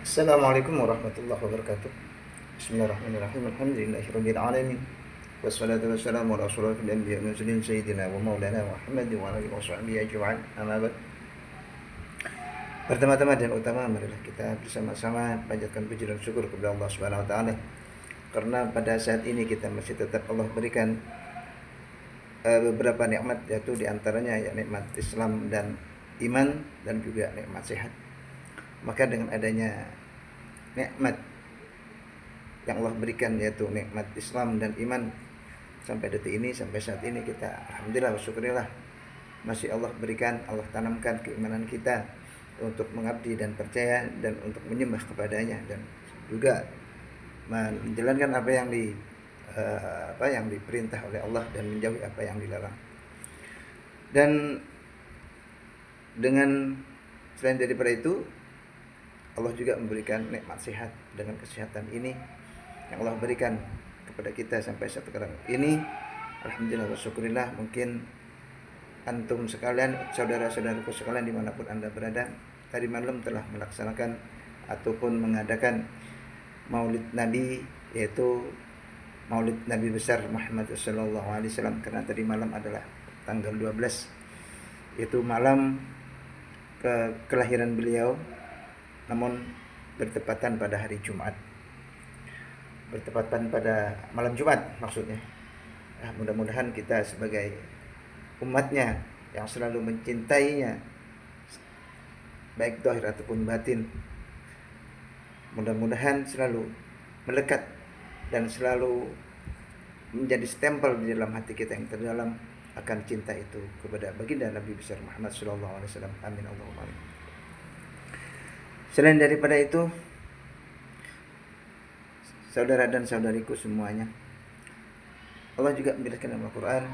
Assalamualaikum warahmatullahi wabarakatuh. Bismillahirrahmanirrahim. Alhamdulillahirabbil alamin. Wassalatu wassalamu ala asyrofil anbiya'i wal mursalin sayyidina wa maulana Muhammad wa alihi washabbihi ajma'in. Amma ba'd. Pertama-tama dan utama marilah kita bersama-sama panjatkan puji dan syukur kepada Allah Subhanahu wa taala karena pada saat ini kita masih tetap Allah berikan beberapa nikmat, yaitu diantaranya ya nikmat Islam dan iman dan juga nikmat sehat. Maka dengan adanya nikmat yang Allah berikan, yaitu nikmat Islam dan iman, sampai detik ini, sampai saat ini kita alhamdulillah bersyukurillah masih Allah berikan, Allah tanamkan keimanan kita untuk mengabdi dan percaya dan untuk menyembah kepadanya, dan juga menjalankan apa yang diperintah oleh Allah dan menjauhi apa yang dilarang. Dan dengan selain daripada itu, Allah juga memberikan nikmat sehat. Dengan kesehatan ini yang Allah berikan kepada kita sampai sekarang ini, alhamdulillah wa syukurillah, mungkin antum sekalian, saudara-saudaraku sekalian dimanapun anda berada, tadi malam telah melaksanakan ataupun mengadakan maulid Nabi, yaitu maulid Nabi besar Muhammad sallallahu alaihi wasallam, karena tadi malam adalah tanggal 12, yaitu malam kelahiran beliau, namun bertepatan pada hari Jumat, bertepatan pada malam Jumat maksudnya. Mudah-mudahan kita sebagai umatnya yang selalu mencintainya, baik zahir ataupun batin, mudah-mudahan selalu melekat dan selalu menjadi stempel di dalam hati kita yang terdalam akan cinta itu kepada baginda Nabi besar Muhammad sallallahu alaihi wasallam. Amin Allahumma amin. Selain daripada itu, saudara dan saudariku semuanya, Allah juga menjelaskan dalam Al-Quran,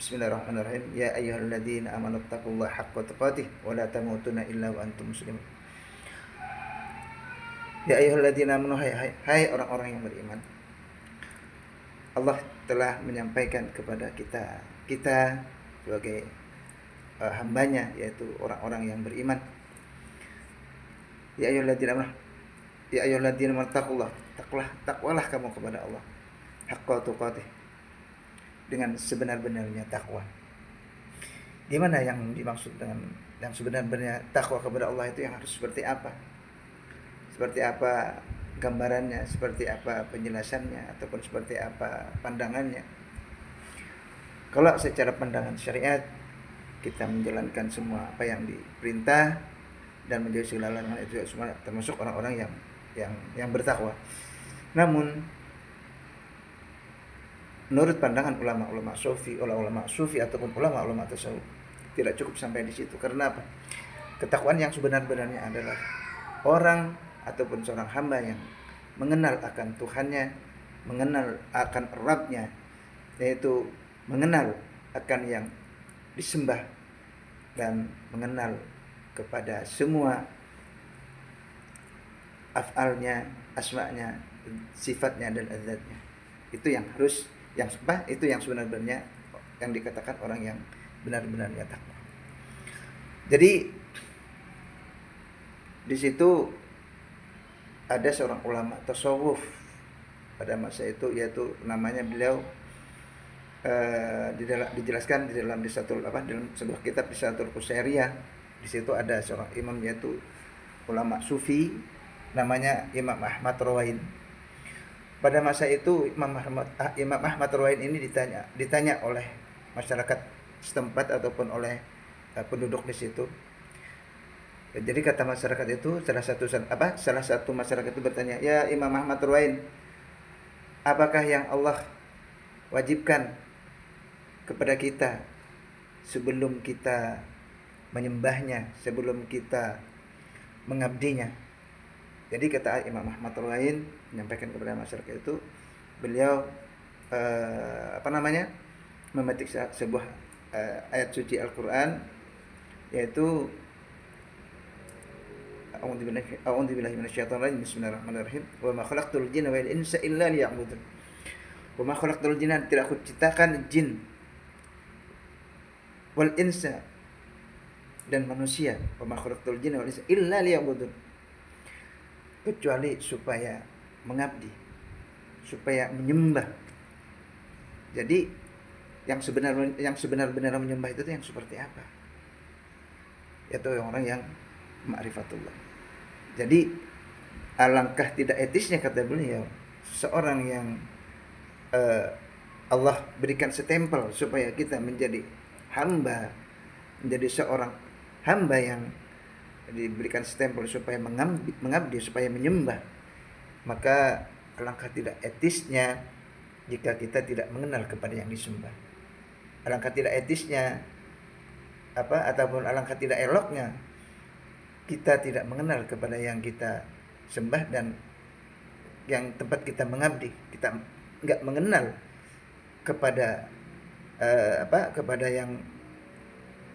Bismillahirrahmanirrahim, Ya ayyuhalladzina amanu taqullaha haqqa tuqatih wa la tamutunna illa wa antum muslimun. Ya ayyuhalladzina amanu, hai orang-orang yang beriman, Allah telah menyampaikan kepada kita sebagai hambanya, yaitu orang-orang yang beriman. Ya ayyuhalladzina amanu taqullah, takwalah kamu kepada Allah, haqqa tuqatih, dengan sebenar-benarnya takwa. Di mana yang dimaksud dengan yang sebenar-benarnya takwa kepada Allah itu yang harus seperti apa? Seperti apa gambarannya, seperti apa penjelasannya, ataupun seperti apa pandangannya? Kalau secara pandangan syariat, kita menjalankan semua apa yang diperintah dan menjauhi segala larangan, itu semua termasuk orang-orang yang bertakwa. Namun menurut pandangan ulama-ulama sufi ataupun ulama-ulama tasawuf, tidak cukup sampai di situ. Karena apa? Ketakwaan yang sebenar-benarnya adalah orang ataupun seorang hamba yang mengenal akan Tuhannya, mengenal akan Rabbnya, yaitu mengenal akan yang disembah dan mengenal kepada semua af'alnya, asma'nya, sifatnya dan adzatnya. Itu yang harus, itu yang sebenarnya yang dikatakan orang yang benar-benarnya takwa. Jadi di situ ada seorang ulama tasawuf pada masa itu, yaitu namanya beliau dijelaskan di dalam dalam sebuah kitab Risatul Qusairiyah. Di situ ada seorang imam, yaitu ulama sufi, namanya Imam Ahmad Rawain. Pada masa itu Imam Ahmad Rawain ini ditanya oleh masyarakat setempat ataupun oleh penduduk di situ. Jadi kata masyarakat itu, salah satu masyarakat itu bertanya, "Ya Imam Ahmad Rawain, apakah yang Allah wajibkan kepada kita sebelum kita menyembahnya, sebelum kita mengabdinya?" Jadi kata Imam Ahmad Rawain menyampaikan kepada masyarakat itu, beliau memetik sebuah ayat suci Al-Quran, yaitu A'udzubillahi minasyaitonir rajim, Bismillahirrahmanirrahim, wa ma khalaqtul jinna wal insa illa liya'budun. Wa ma khalaqtul jinna, tidak aku ciptakan jin, wal insa, dan manusia, wa ma khalaqtul jinna wal insa illa liya'budun, kecuali supaya mengabdi, supaya menyembah. Jadi yang sebenar-benar menyembah itu yang seperti apa? Yaitu orang yang ma'rifatullah. Jadi alangkah tidak etisnya, kata beliau, seorang yang Allah berikan setempel supaya kita menjadi hamba, menjadi seorang hamba yang diberikan stempel supaya mengabdi, supaya menyembah, maka alangkah tidak etisnya jika kita tidak mengenal kepada yang disembah. Alangkah tidak etisnya ataupun alangkah tidak eloknya kita tidak mengenal kepada yang kita sembah dan yang tempat kita mengabdi. Kita nggak mengenal kepada kepada yang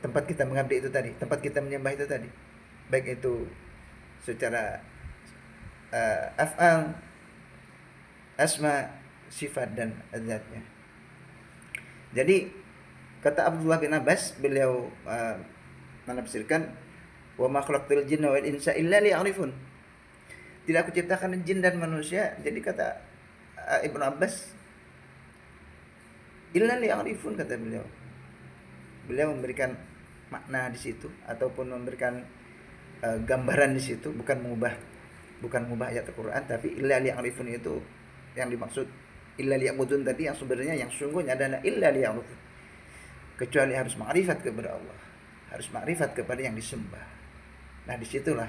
tempat kita mengabdi itu tadi, tempat kita menyembah itu tadi, baik itu secara af'al, asma, sifat dan zatnya. Jadi kata Abdullah bin Abbas, beliau menafsirkan, wa ma khalaqtul jinna wal insa illa liya'rifun. Tidak aku ciptakan jin dan manusia, jadi kata Ibnu Abbas, illa liya'rifun, kata beliau. Beliau memberikan makna di situ ataupun memberikan gambaran di situ, bukan mengubah ayat Al-Qur'an, tapi illa liya'rifun itu yang dimaksud illa liya'budun tadi, yang sebenarnya yang sungguhnya adalah illa liya'rifun, kecuali harus ma'rifat kepada Allah, harus ma'rifat kepada yang disembah. Nah, disitulah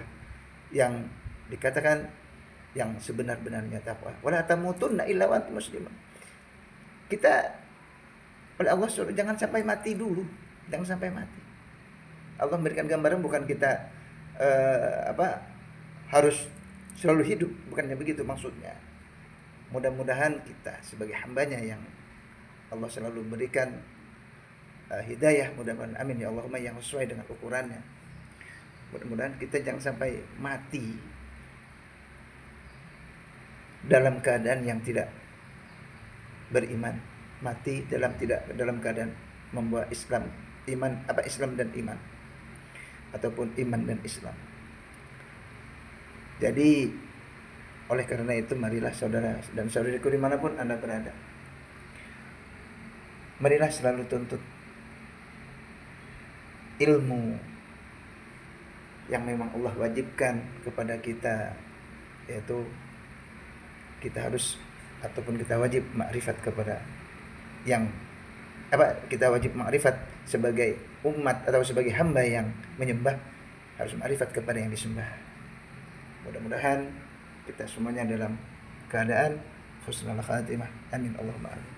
yang dikatakan yang sebenar-benarnya takwa. Wala tamutunna illa wa antum muslimun. Kita oleh Allah suruh jangan sampai mati dulu, jangan sampai mati. Allah memberikan gambaran bukan kita harus selalu hidup, bukannya begitu maksudnya. Mudah-mudahan kita sebagai hambanya yang Allah selalu berikan hidayah, mudah-mudahan, amin ya Allahumma, yang sesuai dengan ukurannya. Mudah-mudahan kita jangan sampai mati dalam keadaan yang tidak beriman, mati dalam keadaan membawa Islam dan iman, ataupun iman dan Islam. Jadi oleh karena itu, marilah saudara dan saudariku dimanapun Anda berada, marilah selalu tuntut ilmu yang memang Allah wajibkan kepada kita, yaitu kita harus ataupun kita wajib makrifat kepada yang kita wajib makrifat sebagai umat atau sebagai hamba yang menyembah, harus makrifat kepada yang disembah. Mudah-mudahan kita semuanya dalam keadaan husnul khatimah, amin Allahumma amin.